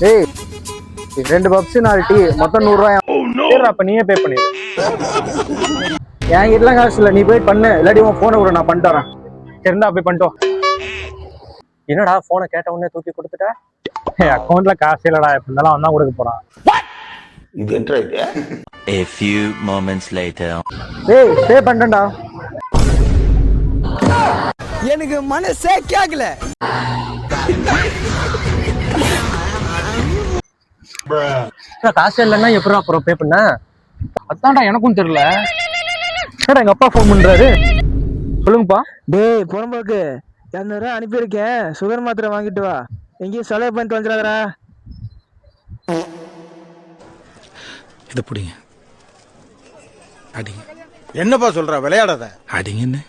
ஏய் 2 puffs 4 tea மொத்தம் 100 ரூபாய். சரி அப்ப நீயே பே பண்ணிடு. என் கிட்டலாம் காசு இல்லை, நீ போய் பண்ணு, இல்லாட்டி உன் போனை கூட நான் பண்ணிட்டு வரேன். சரிந்தா போய் பண்ணிட்டோம். என்னடா போனை கேட்ட உடனே தூக்கி கொடுத்துட்ட? அக்கௌண்ட்ல காசு இல்லடா, இப்ப இருந்தாலும் அவன் தான் கொடுக்க போறான். இது என்ன இது? A few moments later. ஏய் பே பண்ணிட்டேன்டா. எனக்கு மனசே கேக்கல. காசு இல்லைன்னா எப்படி அப்புறம் பே பண்ண? அதான்டா எனக்கும் தெரியல. சார் எங்க அப்பா ஃபோன் பண்றாரு. சொல்லுங்கப்பா. டேய் புறம்போக்கு 200 ரூபா அனுப்பியிருக்கேன், சுகர் மாத்திரை வாங்கிட்டு வா, எங்கேயும் செலவு பண்ணிட்டு வந்துடாதடா. இதை பிடிங்க, அடிங்க. என்னப்பா சொல்ற, விளையாடாத. அடிங்கன்னு